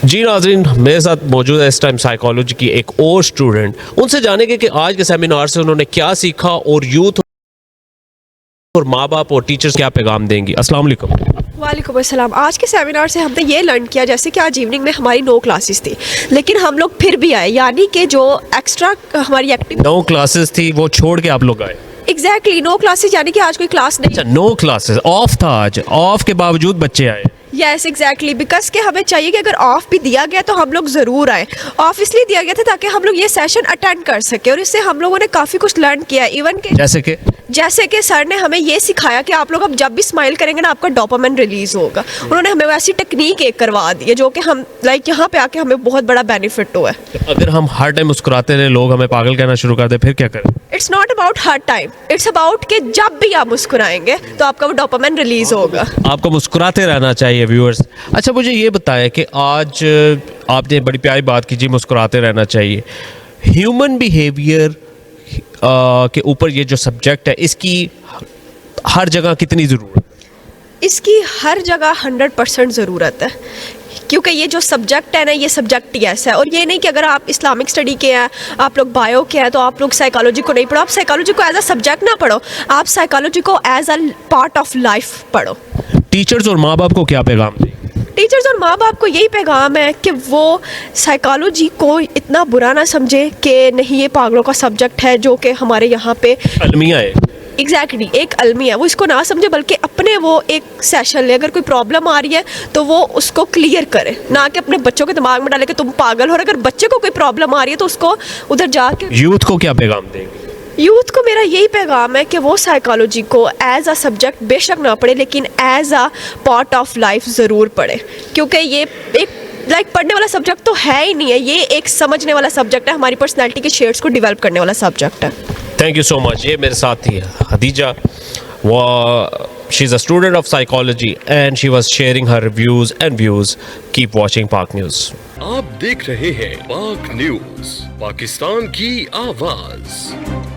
जी नाज़रीन, मेरे साथ मौजूद है इस टाइम साइकोलॉजी की एक और स्टूडेंट। उनसे जानेंगे कि आज के सेमिनार से उन्होंने क्या सीखा और यूथ और माँ बाप और टीचर्स क्या पैगाम देंगी। अस्सलाम वालेकुम। वालेकुम अस्सलाम। आज के सेमिनार से हमने ये लर्न किया, जैसे कि आज इवनिंग में हमारी 9 क्लासेस थी, लेकिन हम लोग फिर भी आए, यानी कि जो एक्स्ट्रा हमारी एक्टिविटी 9 क्लासेस थी वो छोड़ के आप लोग आए। एग्जैक्टली 9 क्लासेस, यानी कि आज कोई क्लास नहीं। अच्छा, 9 क्लासेस ऑफ था, आज ऑफ के बावजूद बच्चे आए। यस एग्जैक्टली, बिकॉज कि हमें चाहिए कि अगर ऑफ भी दिया गया तो हम लोग ज़रूर आए। ऑफ इसलिए दिया गया था ताकि हम लोग ये सेशन अटेंड कर सके, और इससे हम लोगों ने काफ़ी कुछ लर्न किया। इवन कि जैसे कि सर ने हमें ये सिखाया कि आप लोग अब जब भी स्माइल करेंगे ना, आपका डोपामाइन रिलीज होगा। उन्होंने हमें वैसी टेक्निक एक करवा दी है जो कि हम यहाँ पे आके हमें बहुत बड़ा बेनिफिट हुआ है। अगर हम हर टाइम मुस्कुराते रहे, लोग हमें पागल कहना शुरू कर दे, फिर क्या करें? It's not about her time, it's about कि जब भी आप मुस्कुराएंगे तो आपका वो डोपामाइन रिलीज होगा। आपको मुस्कुराते रहना चाहिए व्यूअर्स। अच्छा, मुझे ये बताया कि आज आपने बड़ी प्यारी बात की जी, मुस्कुराते रहना चाहिए। ह्यूमन बिहेवियर के ऊपर ये जो सब्जेक्ट है, इसकी हर जगह कितनी ज़रूरत? इसकी हर जगह 100% ज़रूरत है, क्योंकि ये जो सब्जेक्ट है ना, ये सब्जेक्ट ही ऐसा है। और ये नहीं कि अगर आप इस्लामिक स्टडी के हैं, आप लोग बायो के हैं, तो आप लोग साइकोलॉजी को नहीं पढ़ो। आप साइकोलॉजी को एज अ सब्जेक्ट ना पढ़ो, आप साइकोलॉजी को as a part of life पढ़ो। टीचर्स और माँ बाप को क्या पैगाम दें? टीचर्स और माँ बाप को यही पैगाम है कि वो साइकोलॉजी को इतना बुरा ना समझे कि नहीं ये पागलों का सब्जेक्ट है, जो कि हमारे यहाँ पे अलमिया है। एग्जैक्टली एक अलमिया, वो इसको ना समझे, बल्कि अपने वो एक सेशन ले। अगर कोई प्रॉब्लम आ रही है तो वो उसको क्लियर करे, ना कि अपने बच्चों के दिमाग में डाले कि तुम पागल हो। और अगर बच्चे को कोई प्रॉब्लम आ रही है तो उसको उधर जाके। यूथ को क्या पैगाम देंगे? यूथ को मेरा यही पैगाम है कि वो साइकोलॉजी को एज अ सब्जेक्ट बेशक ना पढ़े, लेकिन as a part of life ज़रूर पढ़े, क्योंकि ये एक पढ़ने वाला सब्जेक्ट तो है ही नहीं है, ये एक समझने वाला सब्जेक्ट है, हमारी पर्सनैलिटी के शेड्स को डेवलप करने वाला सब्जेक्ट है। Thank you so much. ये मेरे साथ थी हदीजा, वो she is a student of psychology and she was sharing her reviews and views. Keep watching पाक न्यूज़। आप देख रहे हैं पाक न्यूज़, पाकिस्तान की आवाज़।